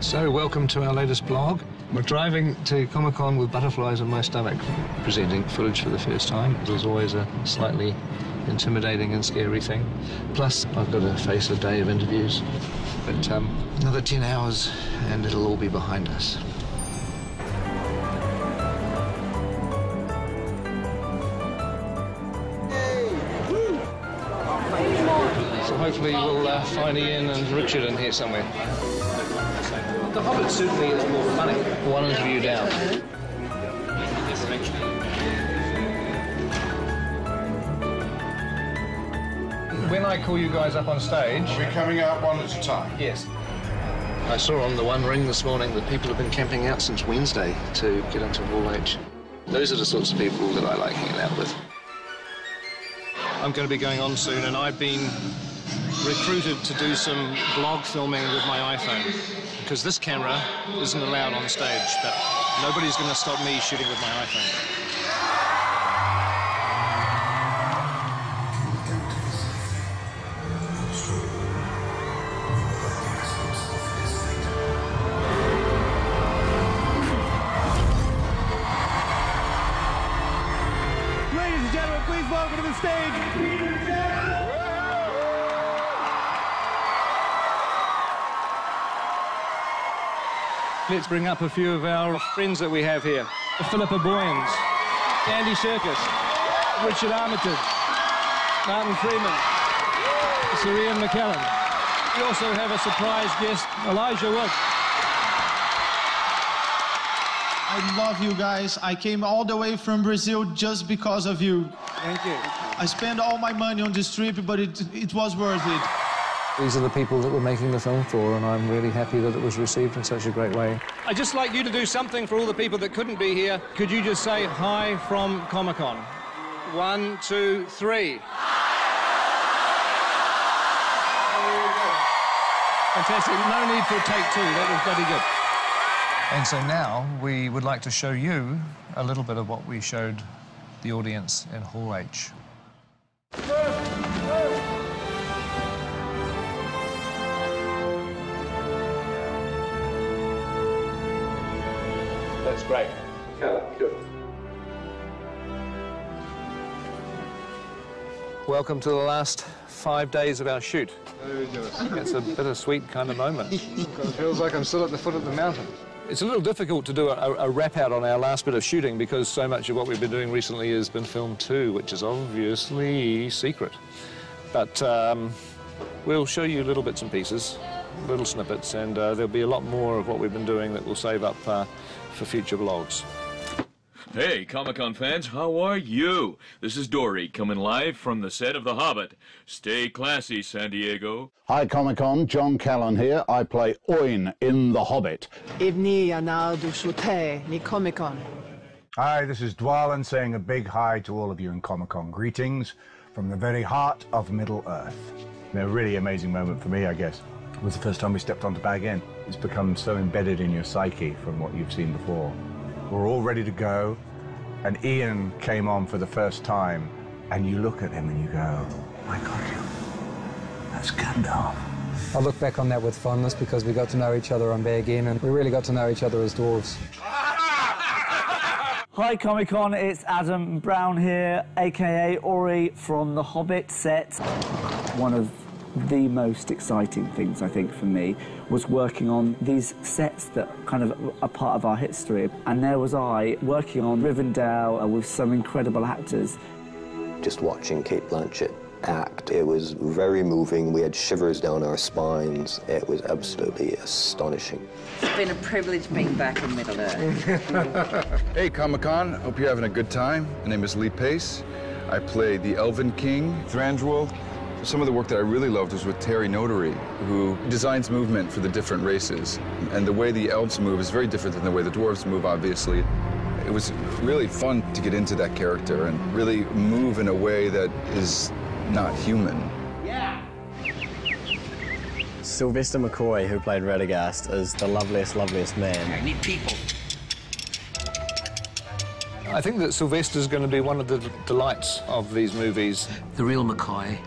So, welcome to our latest blog. We're driving to Comic-Con with butterflies in my stomach, presenting footage for the first time. It was always a slightly intimidating and scary thing. Plus, I've got to face a day of interviews. But another 10 hours and it'll all be behind us. So hopefully we'll find Ian and Richard in here somewhere. The Hobbit certainly is more funny. One interview down. When I call you guys up on stage... We're coming out one at a time. Yes. I saw on the One Ring this morning that people have been camping out since Wednesday to get into Hall H. Those are the sorts of people that I like hanging out with. I'm going to be going on soon, and I've been recruited to do some vlog filming with my iPhone, because this camera isn't allowed on stage, but nobody's going to stop me shooting with my iPhone. Ladies and gentlemen, please welcome to the stage, Let's bring up a few of our friends that we have here. Philippa Boyens, Andy Serkis, Richard Armitage, Martin Freeman, Sir Ian McKellen. We also have a surprise guest, Elijah Wood. I love you guys. I came all the way from Brazil just because of you. Thank you. I spent all my money on this trip, but it was worth it. These are the people that we're making the film for, and I'm really happy that it was received in such a great way. I'd just like you to do something for all the people that couldn't be here. Could you just say hi from Comic-Con? 1, 2, 3. Fantastic. No need for a take two. That was bloody good. And so now we would like to show you a little bit of what we showed the audience in Hall H. That's great. Good. Welcome to the last 5 days of our shoot. It's a bittersweet kind of moment. It feels like I'm still at the foot of the mountain. It's a little difficult to do a wrap-out on our last bit of shooting because so much of what we've been doing recently has been filmed too, which is obviously secret. But we'll show you little bits and pieces, little snippets, and there'll be a lot more of what we've been doing that we'll save up for future vlogs. Hey, Comic-Con fans, how are you? This is Dory, coming live from the set of The Hobbit. Stay classy, San Diego. Hi, Comic-Con. John Callan here. I play Oin in The Hobbit. Hi, this is Dwalin saying a big hi to all of you in Comic-Con. Greetings from the very heart of Middle-earth. A really amazing moment for me, I guess. It was the first time we stepped onto Bag End. It's become so embedded in your psyche from what you've seen before. We're all ready to go, and Ian came on for the first time, and you look at him and you go, oh my God, that's Gandalf. I look back on that with fondness because we got to know each other on Bag End, and we really got to know each other as dwarves. Hi Comic-Con, it's Adam Brown here, aka Ori from the Hobbit set. One of the most exciting things, I think, for me was working on these sets that kind of are part of our history. And there was I working on Rivendell with some incredible actors. Just watching Cate Blanchett act, it was very moving. We had shivers down our spines. It was absolutely astonishing. It's been a privilege being back in Middle-earth. Hey, Comic-Con. Hope you're having a good time. My name is Lee Pace. I play the Elven King, Thranduil. Some of the work that I really loved was with Terry Notary, who designs movement for the different races. And the way the elves move is very different than the way the dwarves move, obviously. It was really fun to get into that character and really move in a way that is not human. Yeah. Sylvester McCoy, who played Radagast, is the loveliest man. I need people. I think that Sylvester's going to be one of the delights of these movies. The real McCoy.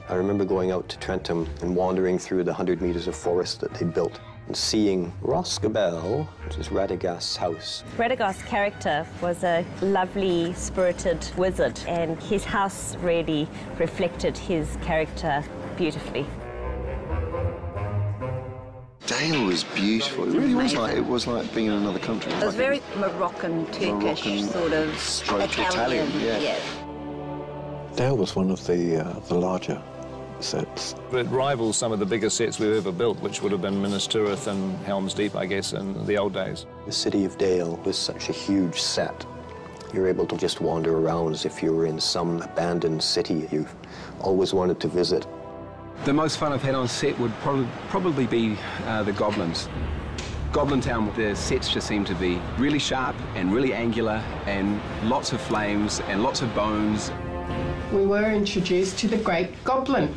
I remember going out to Trentham and wandering through the 100 metres of forest that they built and seeing Roscabel, which is Radagast's house. Radagast's character was a lovely, spirited wizard, and his house really reflected his character beautifully. Dale was beautiful. It really was like, it was like being in another country. It was very Moroccan, Turkish, sort of Italian. Yeah. Dale was one of the larger sets. It rivals some of the biggest sets we've ever built, which would have been Minas Tirith and Helm's Deep, I guess, in the old days. The city of Dale was such a huge set. You're able to just wander around as if you were in some abandoned city you've always wanted to visit. The most fun I've had on set would probably be the Goblins. Goblin Town, the sets just seem to be really sharp and really angular and lots of flames and lots of bones. We were introduced to the Great Goblin.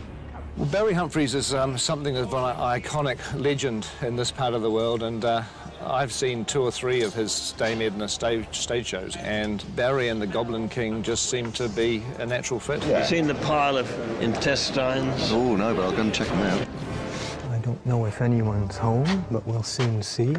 Well, Barry Humphries is something of an iconic legend in this part of the world, and I've seen 2 or 3 of his Dame Edna stage shows, and Barry and the Goblin King just seem to be a natural fit. Have you seen the pile of intestines? Oh, no, but I'll go and check them out. I don't know if anyone's home, but we'll soon see.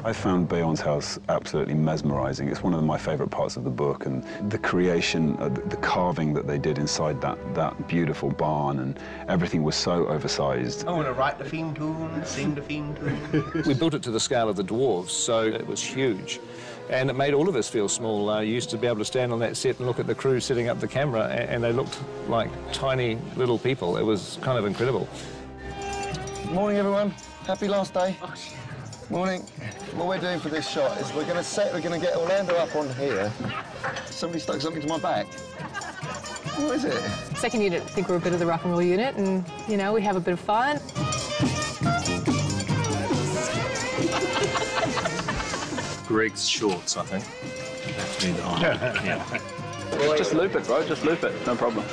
I found Bayon's house absolutely mesmerizing. It's one of my favorite parts of the book, and the creation, the carving that they did inside that beautiful barn, and everything was so oversized. I want to write the theme tune, sing the theme tune. We built it to the scale of the dwarves, so it was huge. And it made all of us feel small. I used to be able to stand on that set and look at the crew setting up the camera, and they looked like tiny little people. It was kind of incredible. Morning, everyone. Happy last day. Morning. What we're doing for this shot is we're going to get Orlando up on here. Somebody stuck something to my back. What is it? Second unit, I think we're a bit of the rock and roll unit, and, you know, we have a bit of fun. Greg's shorts, I think. That's me, the Yeah. Just loop it, bro. Just loop it. No problem.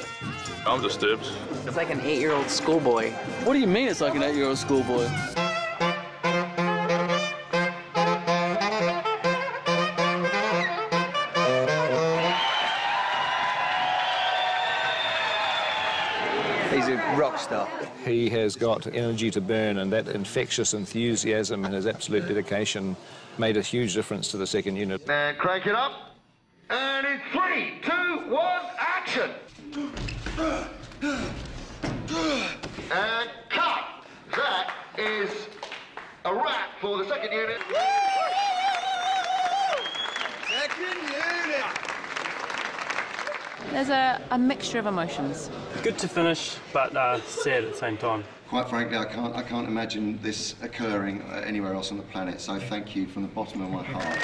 I'm disturbed. It's like an 8-year-old schoolboy. What do you mean it's like an 8-year-old schoolboy? He's a rock star. He has got energy to burn, and that infectious enthusiasm and his absolute dedication made a huge difference to the second unit. And crank it up. And in 3, 2, 1, action! And cut! That is a wrap for the second unit. Second unit! There's a mixture of emotions. Good to finish, but sad at the same time. Quite frankly, I can't imagine this occurring anywhere else on the planet, so thank you from the bottom of my heart.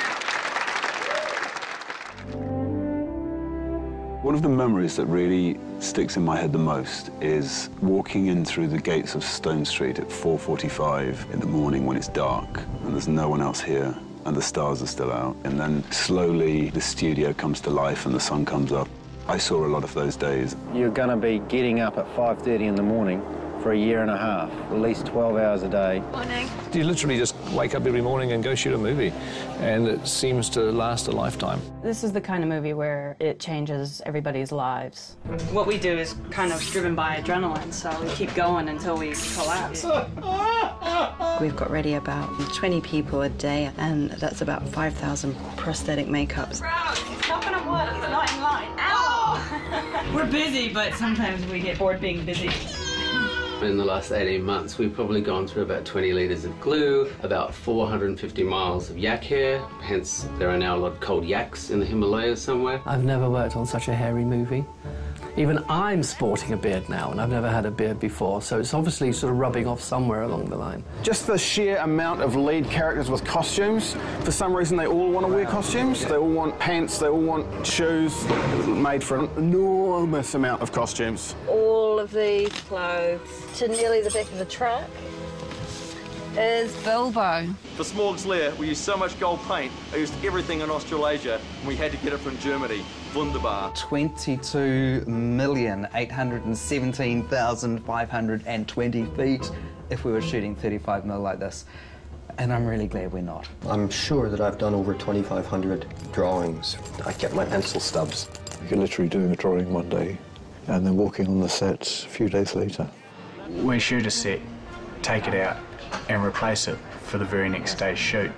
One of the memories that really sticks in my head the most is walking in through the gates of Stone Street at 4:45 in the morning when it's dark and there's no one else here and the stars are still out, and then slowly the studio comes to life and the sun comes up. I saw a lot of those days. You're going to be getting up at 5:30 in the morning for a year and a half, at least 12 hours a day. Morning. You literally just wake up every morning and go shoot a movie, and it seems to last a lifetime. This is the kind of movie where it changes everybody's lives. What we do is kind of driven by adrenaline, so we keep going until we collapse. We've got ready about 20 people a day, and that's about 5,000 prosthetic makeups. It's not gonna work, it's not in line. Ow! We're busy, but sometimes we get bored being busy. In the last 18 months, we've probably gone through about 20 litres of glue, about 450 miles of yak hair, hence there are now a lot of cold yaks in the Himalayas somewhere. I've never worked on such a hairy movie. Even I'm sporting a beard now, and I've never had a beard before, so it's obviously sort of rubbing off somewhere along the line. Just the sheer amount of lead characters with costumes. For some reason, they all want to wear costumes. They all want pants, they all want shoes made for an enormous amount of costumes. All of these clothes to nearly the back of the truck is Bilbo. For Smorg's Lair, we used so much gold paint, I used everything in Australasia, and we had to get it from Germany. Wunderbar. 22,817,520 feet if we were shooting 35mm like this. And I'm really glad we're not. I'm sure that I've done over 2,500 drawings. I kept my pencil stubs. You're literally doing a drawing one day and then walking on the sets a few days later. We shoot a set, take it out and replace it for the very next day's shoot.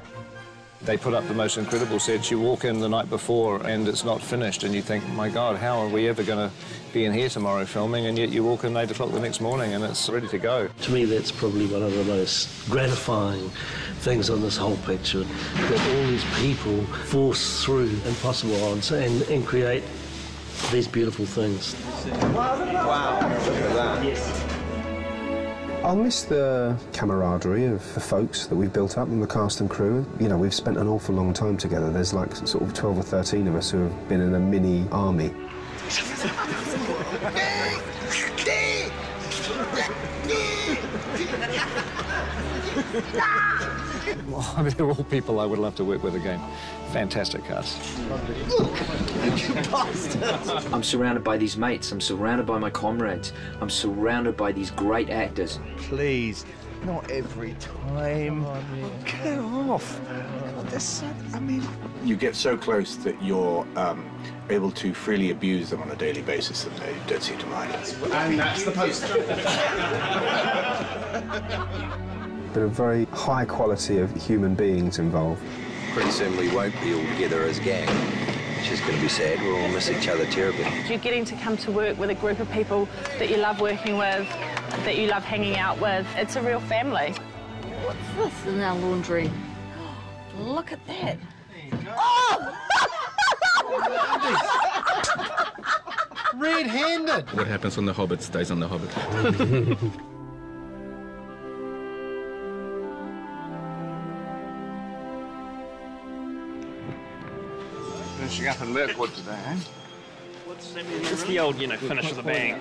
They put up the most incredible sets. You walk in the night before and it's not finished and you think, my God, how are we ever going to be in here tomorrow filming? And yet you walk in 8 o'clock the next morning and it's ready to go. To me, that's probably one of the most gratifying things on this whole picture, that all these people force through impossible odds and create these beautiful things. Wow, look at that. Yes. I'll miss the camaraderie of the folks that we've built up and the cast and crew. You know, we've spent an awful long time together. There's like sort of 12 or 13 of us who have been in a mini army. Well, I mean, they're all people I would love to work with again. Fantastic cast. I'm surrounded by these mates. I'm surrounded by my comrades. I'm surrounded by these great actors. Please, not every time. Get off. I mean... You get so close that you're able to freely abuse them on a daily basis and they don't seem to mind. And that's the poster. But a very high quality of human beings involved. Pretty soon we won't be all together as gang, which is going to be sad. We'll all miss each other terribly. You're getting to come to work with a group of people that you love working with, that you love hanging out with. It's a real family. What's this in our laundry? Look at that. Oh! Red-handed. What happens on the Hobbit stays on the Hobbit. Finishing up in Mirkwood today, eh? It's the old, finish with a bang.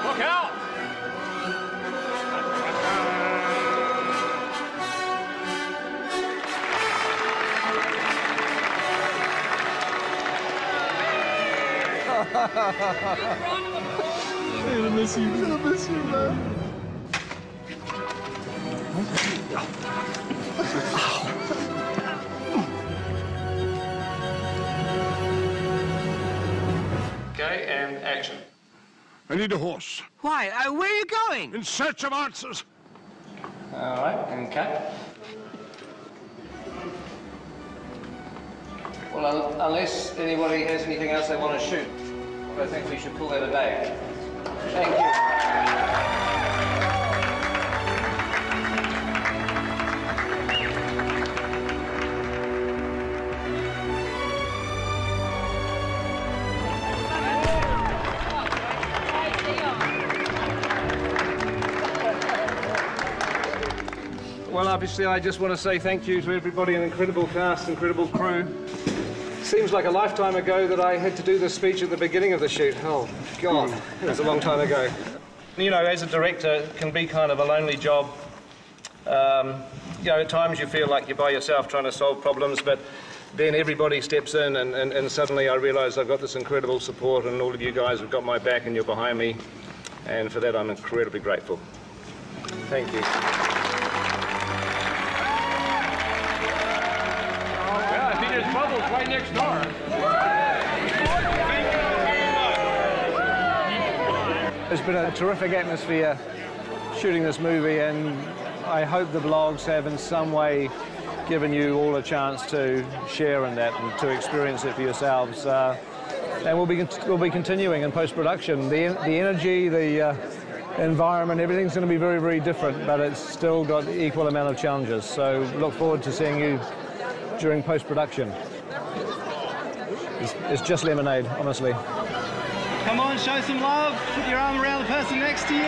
Look out! I'm gonna miss you. I'm gonna miss you, man. Okay, and action. I need a horse. Why? Where are you going? In search of answers. All right, and cut. Well, unless anybody has anything else they want to shoot, I think we should call that a day. Thank you. Well, obviously, I just want to say thank you to everybody, an incredible cast, incredible crew. Seems like a lifetime ago that I had to do this speech at the beginning of the shoot. Oh, God, it was a long time ago. You know, as a director, it can be kind of a lonely job. You know, at times you feel like you're by yourself trying to solve problems, but then everybody steps in and suddenly I realise I've got this incredible support and all of you guys have got my back and you're behind me. And for that, I'm incredibly grateful. Thank you. Peter's Bubble's right next door. It's been a terrific atmosphere shooting this movie, and I hope the blogs have in some way given you all a chance to share in that and to experience it for yourselves. And we'll be continuing in post-production. The energy, the environment, everything's going to be very, very different, but it's still got equal amount of challenges. So look forward to seeing you during post-production. It's just lemonade, honestly. Come on, show some love. Put your arm around the person next to you.